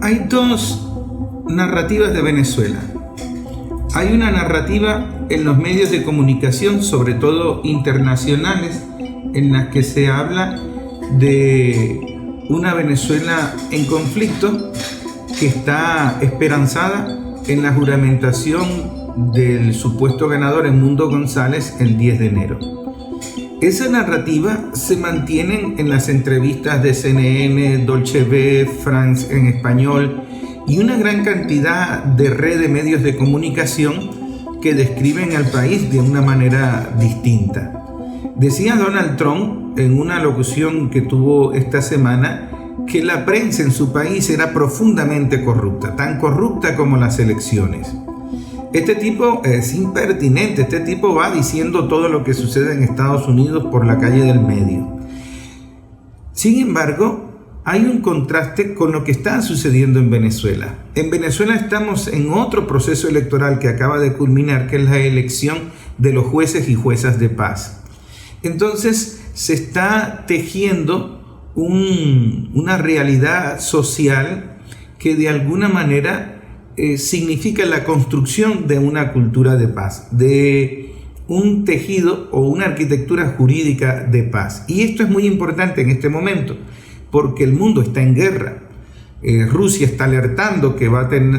Hay dos narrativas de Venezuela. Hay una narrativa en los medios de comunicación, sobre todo internacionales, en las que se habla de una Venezuela en conflicto que está esperanzada en la juramentación del supuesto ganador Edmundo González el 10 de enero. Esa narrativa se mantiene en las entrevistas de CNN, Deutsche Welle, France en español y una gran cantidad de red de medios de comunicación que describen al país de una manera distinta. Decía Donald Trump en una locución que tuvo esta semana que la prensa en su país era profundamente corrupta, tan corrupta como las elecciones. Este tipo es impertinente, este tipo va diciendo todo lo que sucede en Estados Unidos por la calle del medio. Sin embargo, hay un contraste con lo que está sucediendo en Venezuela. En Venezuela estamos en otro proceso electoral que acaba de culminar, que es la elección de los jueces y juezas de paz. Entonces se está tejiendo una realidad social que de alguna manera significa la construcción de una cultura de paz, de un tejido o una arquitectura jurídica de paz. Y esto es muy importante en este momento, porque el mundo está en guerra. Rusia está alertando que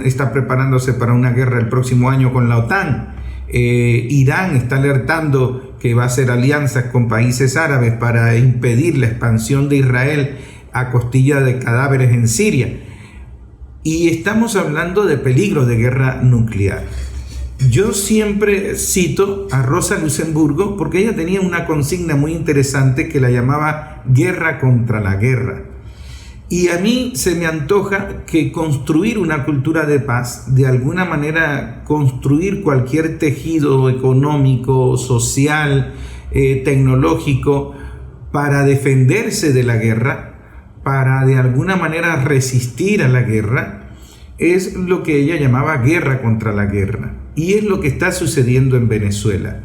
está preparándose para una guerra el próximo año con la OTAN. Irán está alertando que va a hacer alianzas con países árabes para impedir la expansión de Israel a costilla de cadáveres en Siria. Y estamos hablando de peligro de guerra nuclear. Yo siempre cito a Rosa Luxemburgo porque ella tenía una consigna muy interesante que la llamaba guerra contra la guerra. Y a mí se me antoja que construir una cultura de paz, de alguna manera construir cualquier tejido económico, social, tecnológico, para defenderse de la guerra, para de alguna manera resistir a la guerra, es lo que ella llamaba guerra contra la guerra. Y es lo que está sucediendo en Venezuela.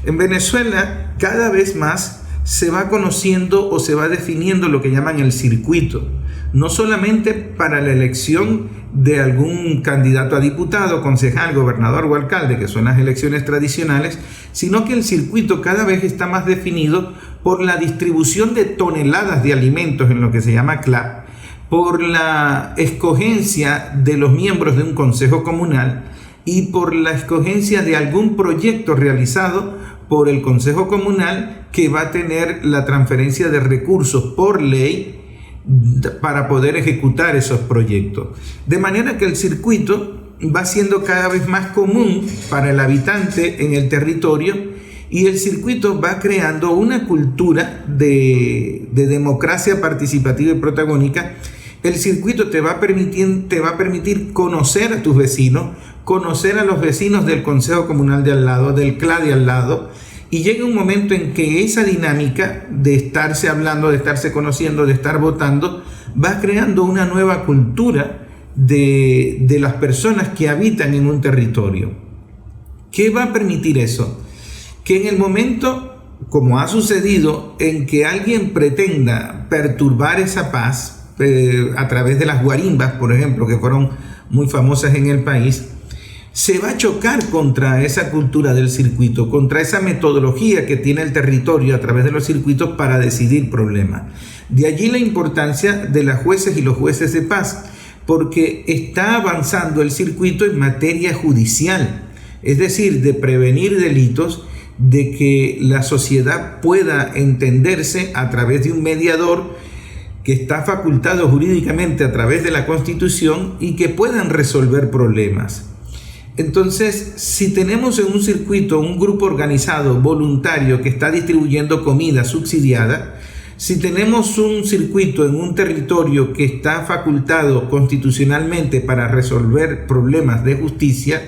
En Venezuela cada vez más se va conociendo o se va definiendo lo que llaman el circuito, no solamente para la elección de algún candidato a diputado, concejal, gobernador o alcalde, que son las elecciones tradicionales, sino que el circuito cada vez está más definido por la distribución de toneladas de alimentos en lo que se llama CLAP, por la escogencia de los miembros de un consejo comunal y por la escogencia de algún proyecto realizado por el consejo comunal que va a tener la transferencia de recursos por ley para poder ejecutar esos proyectos. De manera que el circuito va siendo cada vez más común para el habitante en el territorio y el circuito va creando una cultura de democracia participativa y protagónica. El circuito te va a permitir conocer a tus vecinos, conocer a los vecinos del consejo comunal de al lado, del CLA de al lado, y llega un momento en que esa dinámica de estarse hablando, de estarse conociendo, de estar votando, va creando una nueva cultura de las personas que habitan en un territorio. ¿Qué va a permitir eso? Que en el momento, como ha sucedido, en que alguien pretenda perturbar esa paz, a través de las guarimbas, por ejemplo, que fueron muy famosas en el país, se va a chocar contra esa cultura del circuito, contra esa metodología que tiene el territorio a través de los circuitos para decidir problemas. De allí la importancia de las jueces y los jueces de paz, porque está avanzando el circuito en materia judicial, es decir, de prevenir delitos, de que la sociedad pueda entenderse a través de un mediador que está facultado jurídicamente a través de la Constitución y que puedan resolver problemas. Entonces, si tenemos en un circuito un grupo organizado, voluntario, que está distribuyendo comida subsidiada, si tenemos un circuito en un territorio que está facultado constitucionalmente para resolver problemas de justicia,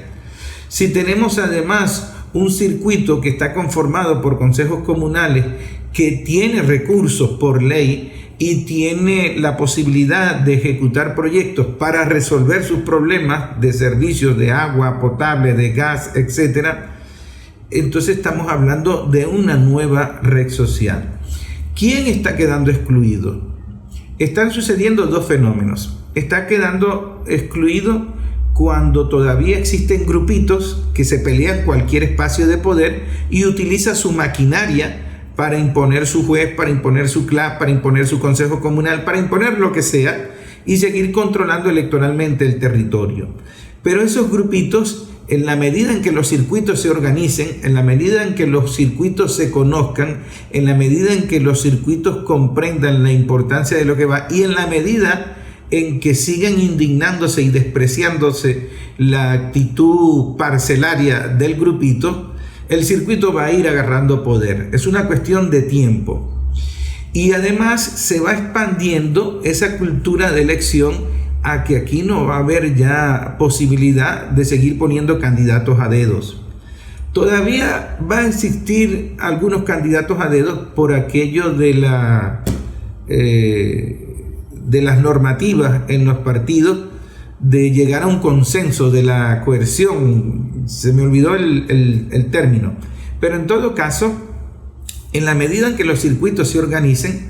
si tenemos además un circuito que está conformado por consejos comunales que tiene recursos por ley y tiene la posibilidad de ejecutar proyectos para resolver sus problemas de servicios de agua potable, de gas, etc., entonces estamos hablando de una nueva red social. ¿Quién está quedando excluido? Están sucediendo dos fenómenos. está quedando excluido cuando todavía existen grupitos que se pelean cualquier espacio de poder y utiliza su maquinaria para imponer su juez, para imponer su CLAP, para imponer su consejo comunal, para imponer lo que sea y seguir controlando electoralmente el territorio. Pero esos grupitos, en la medida en que los circuitos se organicen, en la medida en que los circuitos se conozcan, en la medida en que los circuitos comprendan la importancia de lo que va y en la medida en que sigan indignándose y despreciándose la actitud parcelaria del grupito, el circuito va a ir agarrando poder. Es una cuestión de tiempo. Y además se va expandiendo esa cultura de elección a que aquí no va a haber ya posibilidad de seguir poniendo candidatos a dedos. Todavía va a existir algunos candidatos a dedos por aquello de las normativas en los partidos, de llegar a un consenso, de la coerción, se me olvidó el término, pero en todo caso, en la medida en que los circuitos se organicen,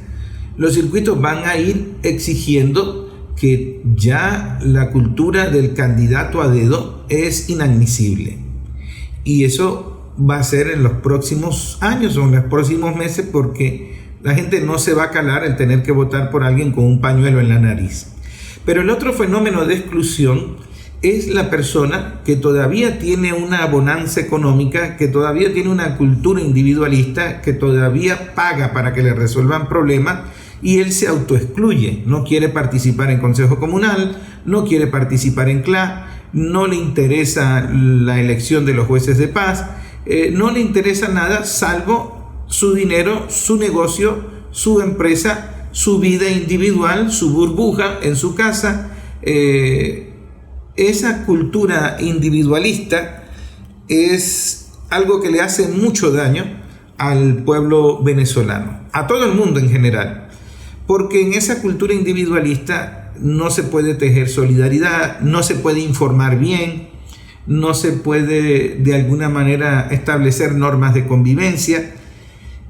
los circuitos van a ir exigiendo que ya la cultura del candidato a dedo es inadmisible, y eso va a ser en los próximos años o en los próximos meses, porque la gente no se va a calar el tener que votar por alguien con un pañuelo en la nariz. Pero el otro fenómeno de exclusión es la persona que todavía tiene una bonanza económica, que todavía tiene una cultura individualista, que todavía paga para que le resuelvan problemas y él se autoexcluye. No quiere participar en consejo comunal, no quiere participar en CLA, no le interesa la elección de los jueces de paz, no le interesa nada salvo su dinero, su negocio, su empresa, su vida individual, su burbuja en su casa. Esa cultura individualista es algo que le hace mucho daño al pueblo venezolano, a todo el mundo en general, porque en esa cultura individualista no se puede tejer solidaridad, no se puede informar bien, no se puede de alguna manera establecer normas de convivencia.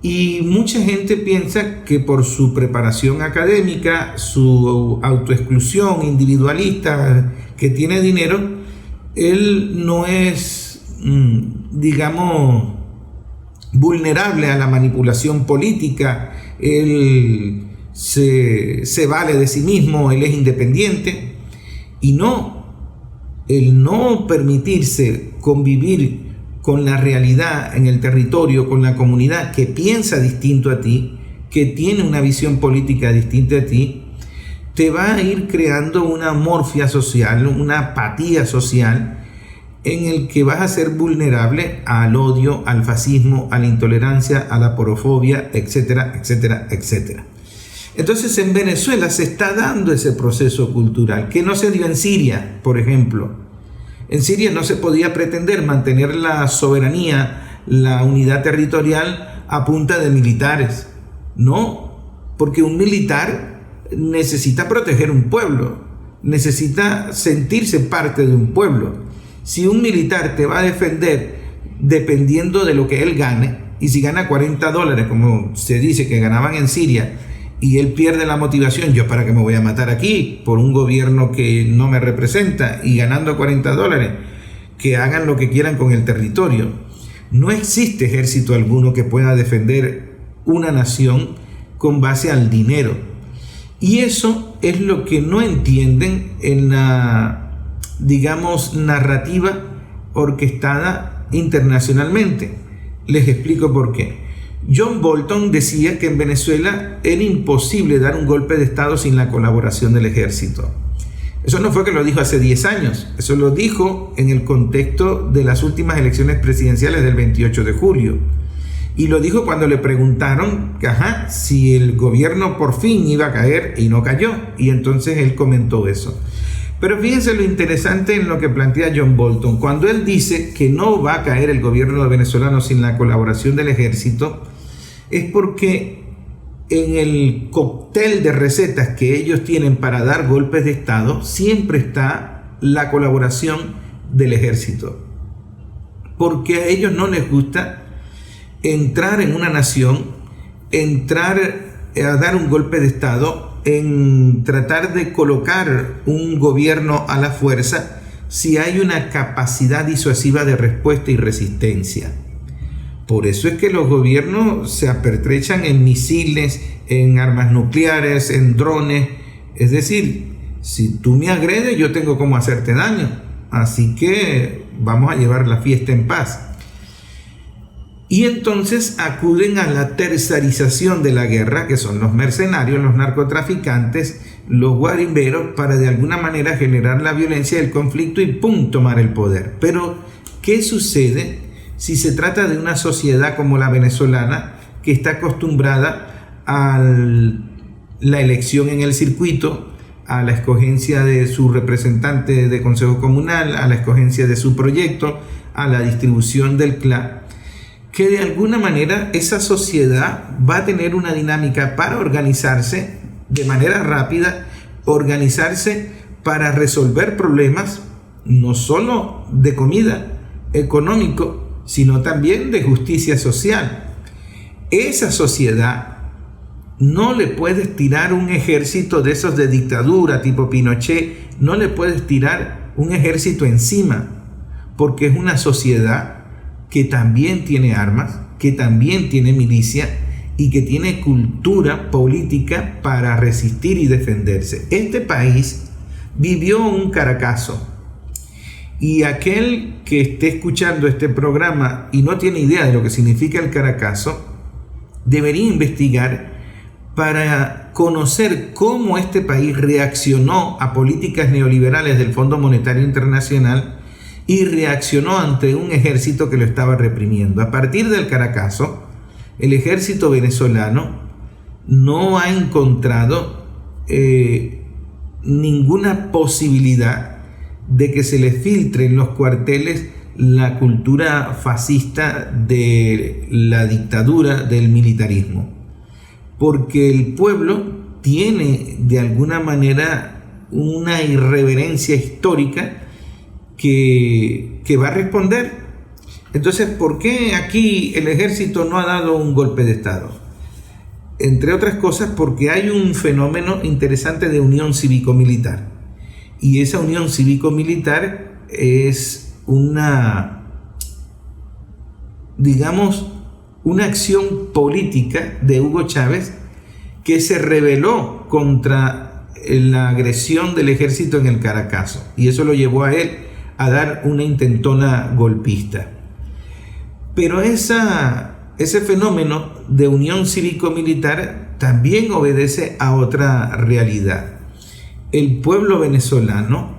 Y mucha gente piensa que por su preparación académica, su autoexclusión individualista, que tiene dinero, él no es, digamos, vulnerable a la manipulación política, él se vale de sí mismo, él es independiente. Y no, el no permitirse convivir con la realidad en el territorio, con la comunidad que piensa distinto a ti, que tiene una visión política distinta a ti, te va a ir creando una morfia social, una apatía social, en el que vas a ser vulnerable al odio, al fascismo, a la intolerancia, a la porofobia, etcétera, etcétera, etcétera. Entonces en Venezuela se está dando ese proceso cultural, que no se dio en Siria, por ejemplo. En Siria no se podía pretender mantener la soberanía, la unidad territorial a punta de militares. No, porque un militar necesita proteger un pueblo, necesita sentirse parte de un pueblo. Si un militar te va a defender dependiendo de lo que él gane, y si gana $40, como se dice que ganaban en Siria, y él pierde la motivación, yo para qué me voy a matar aquí por un gobierno que no me representa y ganando $40, que hagan lo que quieran con el territorio. No existe ejército alguno que pueda defender una nación con base al dinero. Y eso es lo que no entienden en la, digamos, narrativa orquestada internacionalmente. Les explico por qué. John Bolton decía que en Venezuela era imposible dar un golpe de Estado sin la colaboración del ejército. Eso no fue que lo dijo hace 10 años, eso lo dijo en el contexto de las últimas elecciones presidenciales del 28 de julio. Y lo dijo cuando le preguntaron si el gobierno por fin iba a caer y no cayó. Y entonces él comentó eso. Pero fíjense lo interesante en lo que plantea John Bolton. Cuando él dice que no va a caer el gobierno venezolano sin la colaboración del ejército, es porque en el cóctel de recetas que ellos tienen para dar golpes de Estado siempre está la colaboración del ejército. Porque a ellos no les gusta entrar en una nación, entrar a dar un golpe de Estado, en tratar de colocar un gobierno a la fuerza si hay una capacidad disuasiva de respuesta y resistencia. Por eso es que los gobiernos se apertrechan en misiles, en armas nucleares, en drones. Es decir, si tú me agredes, yo tengo cómo hacerte daño. Así que vamos a llevar la fiesta en paz. Y entonces acuden a la tercerización de la guerra, que son los mercenarios, los narcotraficantes, los guarimberos, para de alguna manera generar la violencia del conflicto y ¡pum!, tomar el poder. Pero, ¿qué sucede si se trata de una sociedad como la venezolana, que está acostumbrada a la elección en el circuito, a la escogencia de su representante de consejo comunal, a la escogencia de su proyecto, a la distribución del CLA, que de alguna manera esa sociedad va a tener una dinámica para organizarse de manera rápida, organizarse para resolver problemas no solo de comida, económico, sino también de justicia social. Esa sociedad no le puedes tirar un ejército de esos de dictadura tipo Pinochet, no le puedes tirar un ejército encima, porque es una sociedad que también tiene armas, que también tiene milicia y que tiene cultura política para resistir y defenderse. Este país vivió un Caracazo. Y aquel que esté escuchando este programa y no tiene idea de lo que significa el Caracazo, debería investigar para conocer cómo este país reaccionó a políticas neoliberales del Fondo Monetario Internacional y reaccionó ante un ejército que lo estaba reprimiendo. A partir del Caracazo, el ejército venezolano no ha encontrado ninguna posibilidad de que se le filtre en los cuarteles la cultura fascista de la dictadura, del militarismo. Porque el pueblo tiene de alguna manera una irreverencia histórica que va a responder. Entonces, ¿por qué aquí el ejército no ha dado un golpe de Estado? Entre otras cosas, porque hay un fenómeno interesante de unión cívico-militar. Y esa unión cívico-militar es una acción política de Hugo Chávez que se rebeló contra la agresión del ejército en el Caracazo. Y eso lo llevó a él a dar una intentona golpista. Pero ese fenómeno de unión cívico-militar también obedece a otra realidad. El pueblo venezolano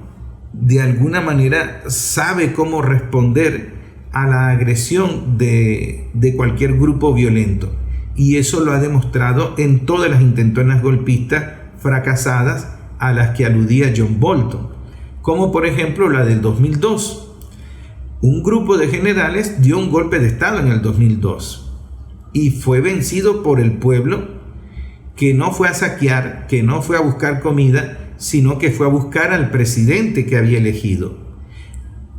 de alguna manera sabe cómo responder a la agresión de cualquier grupo violento, y eso lo ha demostrado en todas las intentonas golpistas fracasadas a las que aludía John Bolton, como por ejemplo la del 2002. Un grupo de generales dio un golpe de Estado en el 2002 y fue vencido por el pueblo, que no fue a saquear, que no fue a buscar comida, sino que fue a buscar al presidente que había elegido.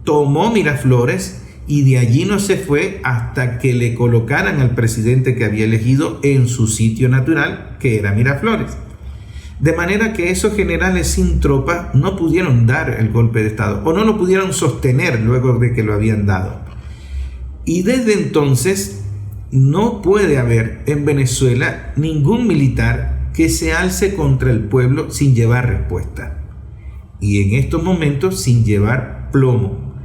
Tomó Miraflores y de allí no se fue hasta que le colocaran al presidente que había elegido en su sitio natural, que era Miraflores. De manera que esos generales sin tropa no pudieron dar el golpe de Estado, o no lo pudieron sostener luego de que lo habían dado. Y desde entonces no puede haber en Venezuela ningún militar que se alce contra el pueblo sin llevar respuesta, y en estos momentos sin llevar plomo.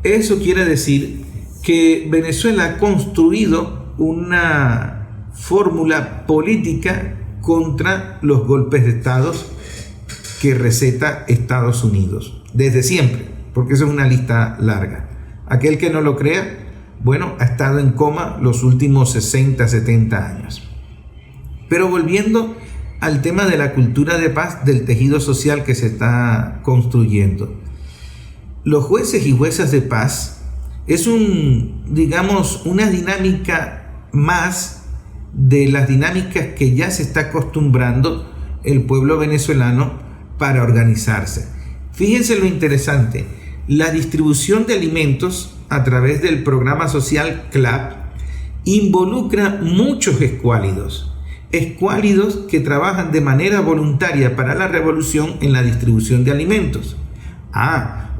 Eso quiere decir que Venezuela ha construido una fórmula política contra los golpes de Estado que receta Estados Unidos desde siempre, porque eso es una lista larga. Aquel que no lo crea, bueno, ha estado en coma los últimos 60, 70 años. Pero volviendo al tema de la cultura de paz, del tejido social que se está construyendo. Los jueces y juezas de paz es una dinámica más de las dinámicas que ya se está acostumbrando el pueblo venezolano para organizarse. Fíjense lo interesante, la distribución de alimentos a través del programa social CLAP involucra muchos escuálidos. escuálidos que trabajan de manera voluntaria para la revolución en la distribución de alimentos.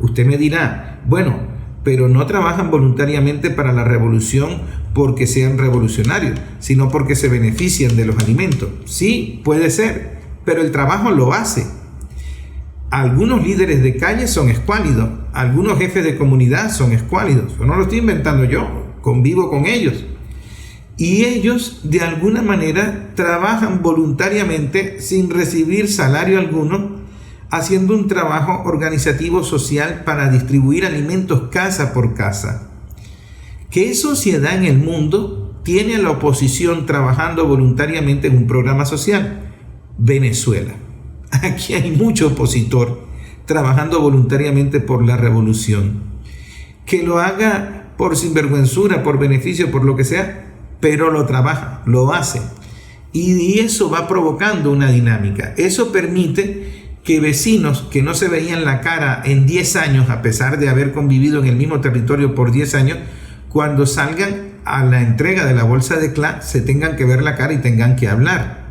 Usted me dirá, bueno, pero no trabajan voluntariamente para la revolución porque sean revolucionarios, sino porque se benefician de los alimentos. Sí, puede ser, pero el trabajo lo hace. Algunos líderes de calle son escuálidos, algunos jefes de comunidad son escuálidos. No lo estoy inventando yo, convivo con ellos. Y ellos, de alguna manera, trabajan voluntariamente sin recibir salario alguno, haciendo un trabajo organizativo social para distribuir alimentos casa por casa. ¿Qué sociedad en el mundo tiene a la oposición trabajando voluntariamente en un programa social? Venezuela. Aquí hay mucho opositor trabajando voluntariamente por la revolución. Que lo haga por sinvergüenzura, por beneficio, por lo que sea, pero lo trabaja, lo hace. Y eso va provocando una dinámica. Eso permite que vecinos que no se veían la cara en 10 años, a pesar de haber convivido en el mismo territorio por 10 años, cuando salgan a la entrega de la bolsa de CLA, se tengan que ver la cara y tengan que hablar.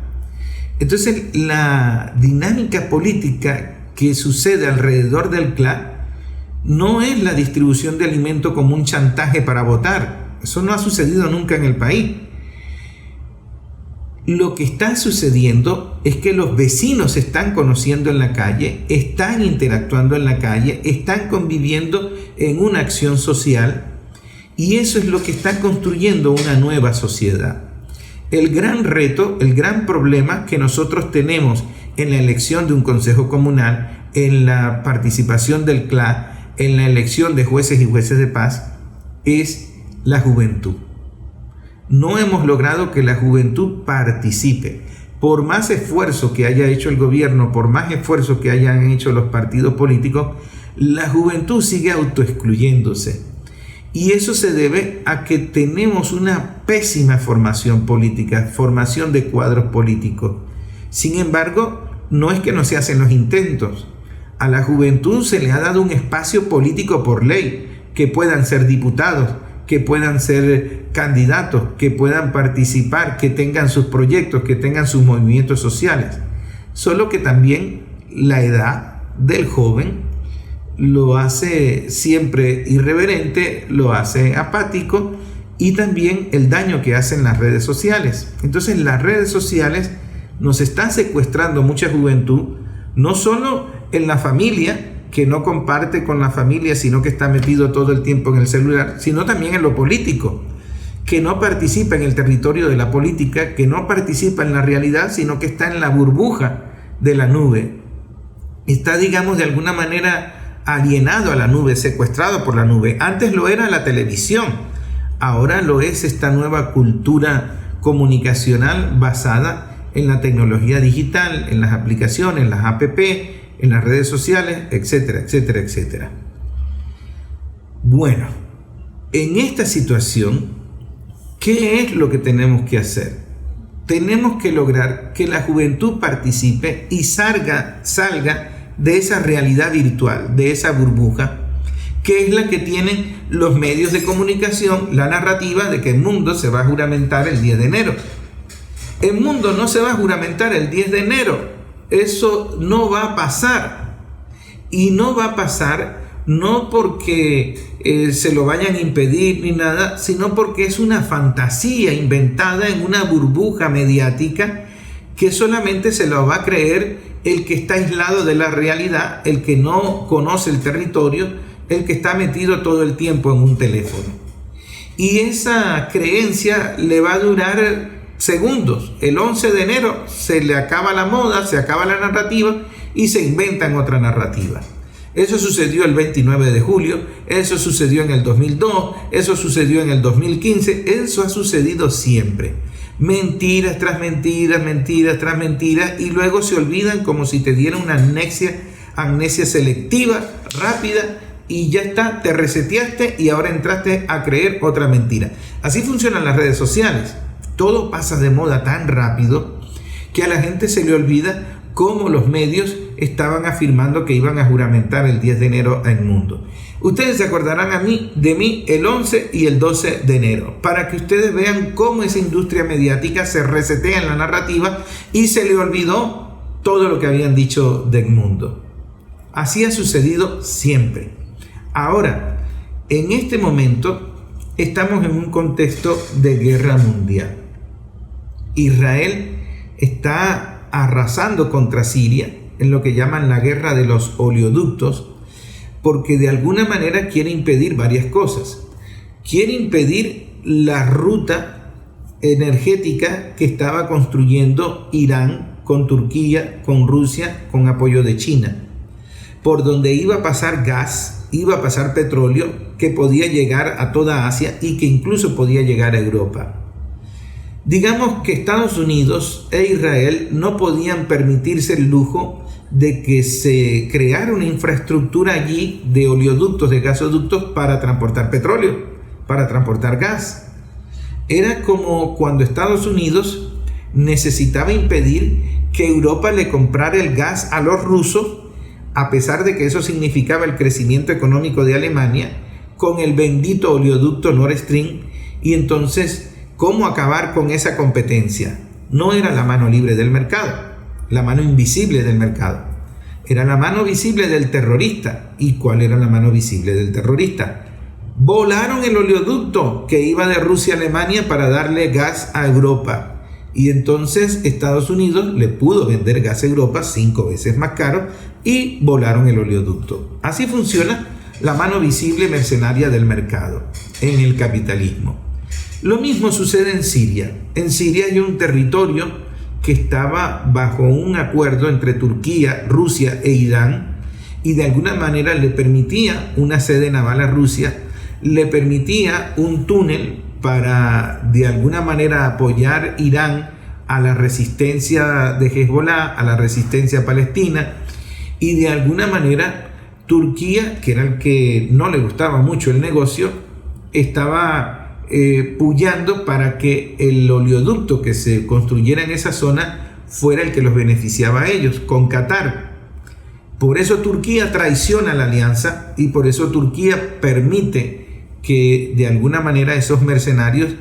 Entonces, la dinámica política que sucede alrededor del CLA no es la distribución de alimento como un chantaje para votar. Eso no ha sucedido nunca en el país. Lo que está sucediendo es que los vecinos se están conociendo en la calle, están interactuando en la calle, están conviviendo en una acción social, y eso es lo que está construyendo una nueva sociedad. El gran reto, el gran problema que nosotros tenemos en la elección de un consejo comunal, en la participación del CLA, en la elección de jueces y jueces de paz, es la juventud. No hemos logrado que la juventud participe. Por más esfuerzo que haya hecho el gobierno, por más esfuerzo que hayan hecho los partidos políticos, la juventud sigue autoexcluyéndose. Y eso se debe a que tenemos una pésima formación política, formación de cuadros políticos. Sin embargo, no es que no se hacen los intentos. A la juventud se le ha dado un espacio político por ley, que puedan ser diputados, que puedan ser candidatos, que puedan participar, que tengan sus proyectos, que tengan sus movimientos sociales. Solo que también la edad del joven lo hace siempre irreverente, lo hace apático, y también el daño que hacen las redes sociales. Entonces, las redes sociales nos están secuestrando mucha juventud, no solo en la familia, que no comparte con la familia, sino que está metido todo el tiempo en el celular, sino también en lo político, que no participa en el territorio de la política, que no participa en la realidad, sino que está en la burbuja de la nube. Está, digamos, de alguna manera alienado a la nube, secuestrado por la nube. Antes lo era la televisión, ahora lo es esta nueva cultura comunicacional basada en la tecnología digital, en las aplicaciones, en las app, en las redes sociales, etcétera, etcétera, etcétera. Bueno, en esta situación, ¿qué es lo que tenemos que hacer? Tenemos que lograr que la juventud participe y salga de esa realidad virtual, de esa burbuja, que es la que tienen los medios de comunicación, la narrativa de que el mundo se va a juramentar el 10 de enero. El mundo no se va a juramentar el 10 de enero. Eso no va a pasar. Y no va a pasar no porque se lo vayan a impedir ni nada, sino porque es una fantasía inventada en una burbuja mediática que solamente se lo va a creer el que está aislado de la realidad, el que no conoce el territorio, el que está metido todo el tiempo en un teléfono. Y esa creencia le va a durar segundos. El 11 de enero se le acaba la moda, se acaba la narrativa y se inventan otra narrativa. Eso sucedió el 29 de julio, eso sucedió en el 2002, eso sucedió en el 2015, eso ha sucedido siempre. Mentiras tras mentiras, mentiras tras mentiras, y luego se olvidan como si te dieran una amnesia selectiva, rápida, y ya está, te reseteaste y ahora entraste a creer otra mentira. Así funcionan las redes sociales. Todo pasa de moda tan rápido que a la gente se le olvida como los medios estaban afirmando que iban a juramentar el 10 de enero al mundo. Ustedes se acordarán de mí el 11 y el 12 de enero, para que ustedes vean cómo esa industria mediática se resetea en la narrativa y se le olvidó todo lo que habían dicho de Edmundo. Así ha sucedido siempre. Ahora, en este momento, estamos en un contexto de guerra mundial. Israel está arrasando contra Siria en lo que llaman la guerra de los oleoductos, porque de alguna manera quiere impedir varias cosas. Quiere impedir la ruta energética que estaba construyendo Irán con Turquía, con Rusia, con apoyo de China, por donde iba a pasar gas, iba a pasar petróleo que podía llegar a toda Asia y que incluso podía llegar a Europa. Digamos que Estados Unidos e Israel no podían permitirse el lujo de que se creara una infraestructura allí de oleoductos, de gasoductos para transportar petróleo, para transportar gas. Era como cuando Estados Unidos necesitaba impedir que Europa le comprara el gas a los rusos, a pesar de que eso significaba el crecimiento económico de Alemania, con el bendito oleoducto Nord Stream. Y entonces, ¿cómo acabar con esa competencia? No era la mano libre del mercado, la mano invisible del mercado. Era la mano visible del terrorista. ¿Y cuál era la mano visible del terrorista? Volaron el oleoducto que iba de Rusia a Alemania para darle gas a Europa. Y entonces Estados Unidos le pudo vender gas a Europa 5 veces más caro y volaron el oleoducto. Así funciona la mano visible mercenaria del mercado en el capitalismo. Lo mismo sucede en Siria. En Siria hay un territorio que estaba bajo un acuerdo entre Turquía, Rusia e Irán, y de alguna manera le permitía una sede naval a Rusia, le permitía un túnel para de alguna manera apoyar Irán a la resistencia de Hezbollah, a la resistencia palestina, y de alguna manera Turquía, que era el que no le gustaba mucho el negocio, estaba pullando para que el oleoducto que se construyera en esa zona fuera el que los beneficiaba a ellos, con Qatar. Por eso Turquía traiciona la alianza y por eso Turquía permite que de alguna manera esos mercenarios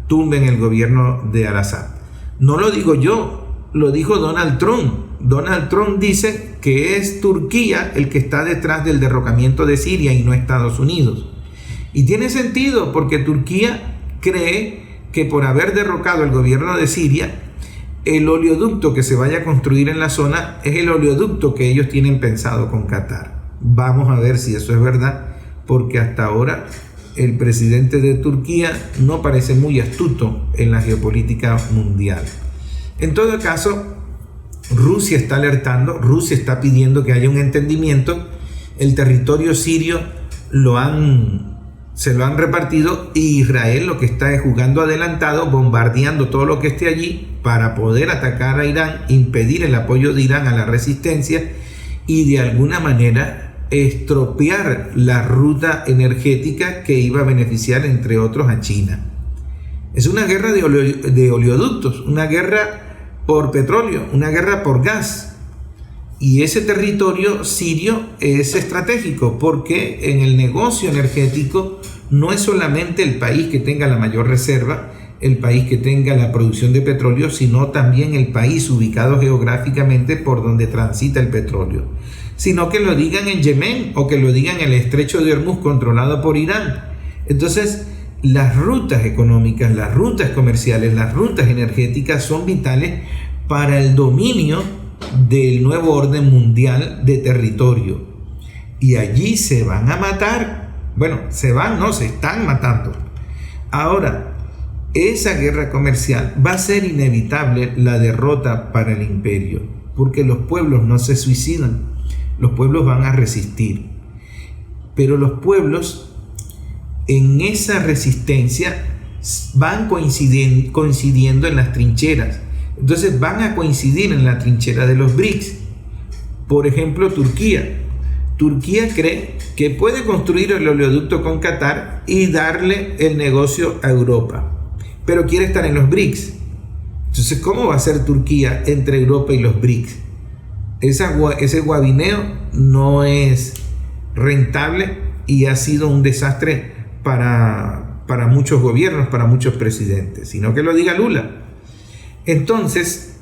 tumben el gobierno de Al-Assad. No lo digo yo, lo dijo Donald Trump. Donald Trump dice que es Turquía el que está detrás del derrocamiento de Siria y no Estados Unidos. Y tiene sentido porque Turquía cree que por haber derrocado el gobierno de Siria, el oleoducto que se vaya a construir en la zona es el oleoducto que ellos tienen pensado con Qatar. Vamos a ver si eso es verdad, porque hasta ahora el presidente de Turquía no parece muy astuto en la geopolítica mundial. En todo caso, Rusia está alertando, Rusia está pidiendo que haya un entendimiento. El territorio sirio se lo han repartido y Israel lo que está es jugando adelantado, bombardeando todo lo que esté allí para poder atacar a Irán, impedir el apoyo de Irán a la resistencia y de alguna manera estropear la ruta energética que iba a beneficiar entre otros a China. Es una guerra de oleoductos, una guerra por petróleo, una guerra por gas. Y ese territorio sirio es estratégico porque en el negocio energético no es solamente el país que tenga la mayor reserva, el país que tenga la producción de petróleo, sino también el país ubicado geográficamente por donde transita el petróleo. Sino que lo digan en Yemen o que lo digan en el estrecho de Hormuz controlado por Irán. Entonces, las rutas económicas, las rutas comerciales, las rutas energéticas son vitales para el dominio del nuevo orden mundial de territorio. Y allí se van a matar. Bueno, se están matando. Ahora, esa guerra comercial va a ser inevitable la derrota para el imperio, porque los pueblos no se suicidan, los pueblos van a resistir. Pero los pueblos en esa resistencia van coincidiendo en las trincheras. Entonces van a coincidir en la trinchera de los BRICS. Por ejemplo, Turquía. Turquía cree que puede construir el oleoducto con Qatar y darle el negocio a Europa, pero quiere estar en los BRICS. Entonces, ¿cómo va a ser Turquía entre Europa y los BRICS? Ese guabineo no es rentable y ha sido un desastre para muchos gobiernos, para muchos presidentes, sino que lo diga Lula. Entonces,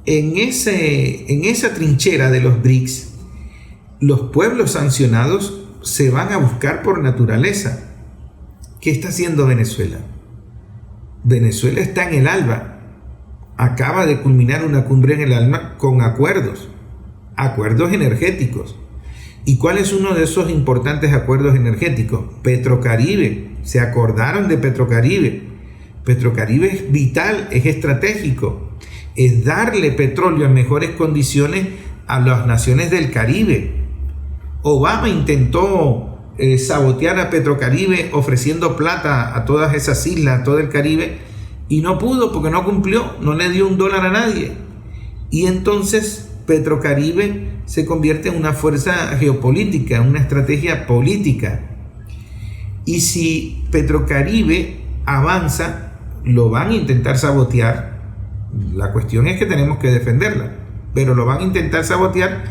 en esa trinchera de los BRICS, los pueblos sancionados se van a buscar por naturaleza. ¿Qué está haciendo Venezuela? Venezuela está en el ALBA. Acaba de culminar una cumbre en el ALBA con acuerdos energéticos. ¿Y cuál es uno de esos importantes acuerdos energéticos? Petrocaribe. Se acordaron de Petrocaribe. Petrocaribe es vital, es estratégico. Es darle petróleo en mejores condiciones a las naciones del Caribe. Obama intentó sabotear a Petrocaribe ofreciendo plata a todas esas islas, a todo el Caribe, y no pudo porque no cumplió, no le dio $1 a nadie. Y entonces Petrocaribe se convierte en una fuerza geopolítica, una estrategia política. Y si Petrocaribe avanza, lo van a intentar sabotear. La cuestión es que tenemos que defenderla, pero lo van a intentar sabotear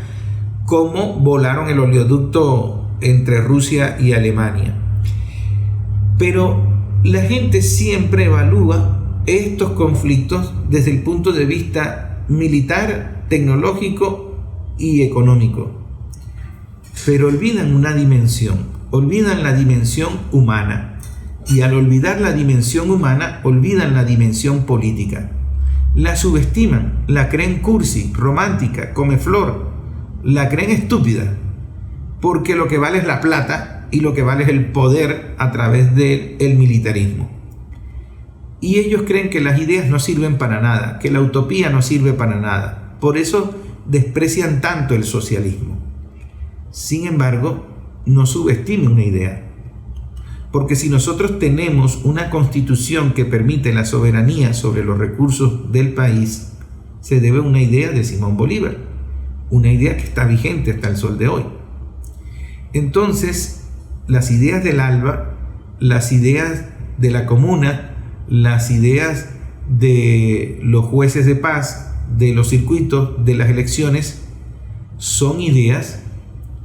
como volaron el oleoducto entre Rusia y Alemania. Pero la gente siempre evalúa estos conflictos desde el punto de vista militar, tecnológico y económico. Pero olvidan una dimensión, olvidan la dimensión humana. Y al olvidar la dimensión humana, olvidan la dimensión política. La subestiman, la creen cursi, romántica, comeflor, la creen estúpida, porque lo que vale es la plata y lo que vale es el poder a través del militarismo. Y ellos creen que las ideas no sirven para nada, que la utopía no sirve para nada. Por eso desprecian tanto el socialismo. Sin embargo, no subestime una idea. Porque si nosotros tenemos una constitución que permite la soberanía sobre los recursos del país, se debe a una idea de Simón Bolívar, una idea que está vigente hasta el sol de hoy. Entonces, las ideas del ALBA, las ideas de la comuna, las ideas de los jueces de paz, de los circuitos, de las elecciones, son ideas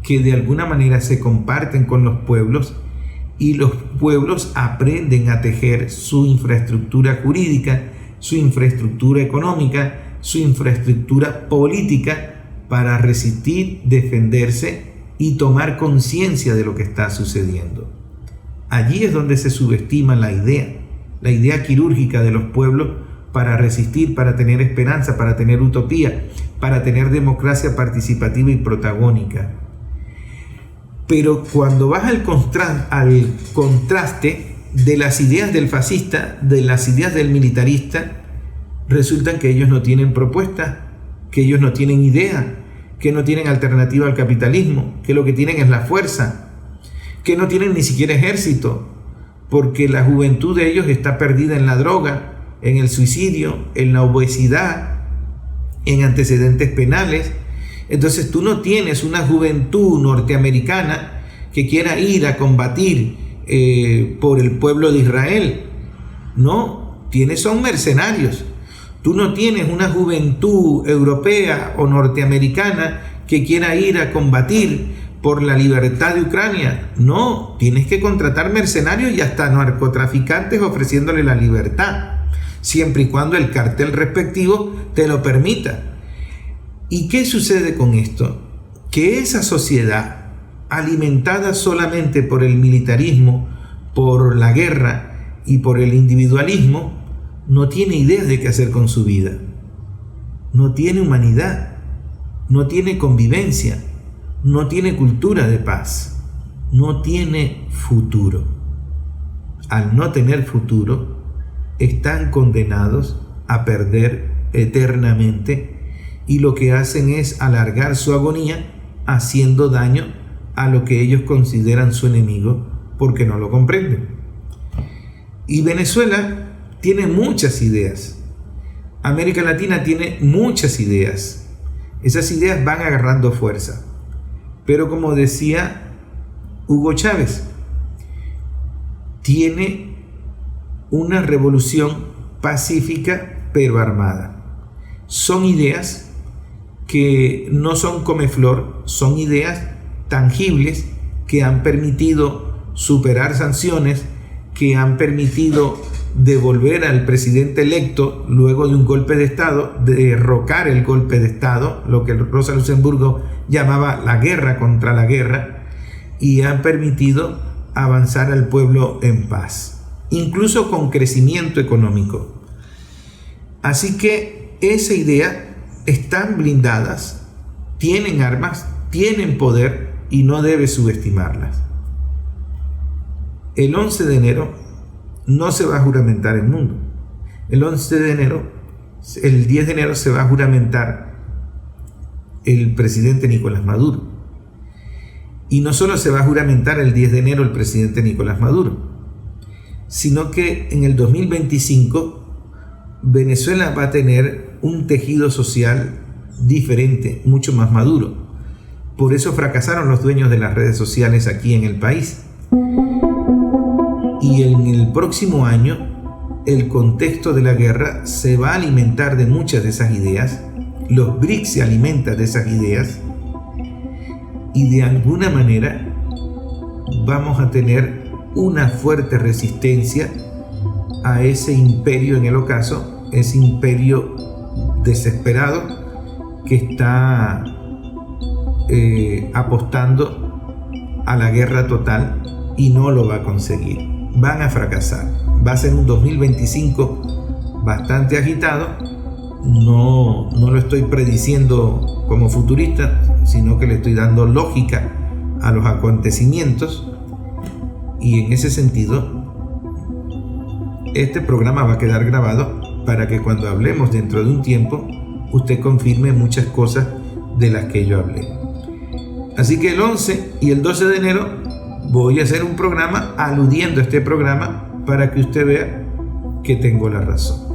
que de alguna manera se comparten con los pueblos y los pueblos aprenden a tejer su infraestructura jurídica, su infraestructura económica, su infraestructura política para resistir, defenderse y tomar conciencia de lo que está sucediendo. Allí es donde se subestima la idea quirúrgica de los pueblos para resistir, para tener esperanza, para tener utopía, para tener democracia participativa y protagónica. Pero cuando vas al contraste de las ideas del fascista, de las ideas del militarista, resulta que ellos no tienen propuesta, que ellos no tienen idea, que no tienen alternativa al capitalismo, que lo que tienen es la fuerza, que no tienen ni siquiera ejército, porque la juventud de ellos está perdida en la droga, en el suicidio, en la obesidad, en antecedentes penales. Entonces tú no tienes una juventud norteamericana que quiera ir a combatir por el pueblo de Israel. No, son mercenarios. Tú no tienes una juventud europea o norteamericana que quiera ir a combatir por la libertad de Ucrania. No, tienes que contratar mercenarios y hasta narcotraficantes ofreciéndole la libertad, siempre y cuando el cartel respectivo te lo permita. ¿Y qué sucede con esto? Que esa sociedad, alimentada solamente por el militarismo, por la guerra y por el individualismo, no tiene idea de qué hacer con su vida. No tiene humanidad, no tiene convivencia, no tiene cultura de paz, no tiene futuro. Al no tener futuro, están condenados a perder eternamente y lo que hacen es alargar su agonía haciendo daño a lo que ellos consideran su enemigo porque no lo comprenden. Y Venezuela tiene muchas ideas. América Latina tiene muchas ideas. Esas ideas van agarrando fuerza. Pero como decía Hugo Chávez, tiene una revolución pacífica pero armada. Son ideas que no son comeflor, son ideas tangibles que han permitido superar sanciones, que han permitido devolver al presidente electo luego de un golpe de Estado, derrocar el golpe de Estado, lo que Rosa Luxemburgo llamaba la guerra contra la guerra, y han permitido avanzar al pueblo en paz, incluso con crecimiento económico. Así que esa idea están blindadas, tienen armas, tienen poder y no debe subestimarlas. El 11 de enero no se va a juramentar el mundo. El 10 de enero se va a juramentar el presidente Nicolás Maduro. Y no solo se va a juramentar el 10 de enero el presidente Nicolás Maduro, sino que en el 2025 Venezuela va a tener un tejido social diferente, mucho más maduro. Por eso fracasaron los dueños de las redes sociales aquí en el país. Y en el próximo año, el contexto de la guerra se va a alimentar de muchas de esas ideas. Los BRICS se alimentan de esas ideas. Y de alguna manera vamos a tener una fuerte resistencia a ese imperio en el ocaso, ese imperio desesperado que está apostando a la guerra total y no lo va a conseguir. Van a fracasar. Va a ser un 2025 bastante agitado. No lo estoy prediciendo como futurista, sino que le estoy dando lógica a los acontecimientos. Y en ese sentido, este programa va a quedar grabado para que cuando hablemos dentro de un tiempo, usted confirme muchas cosas de las que yo hablé. Así que el 11 y el 12 de enero voy a hacer un programa aludiendo a este programa para que usted vea que tengo la razón.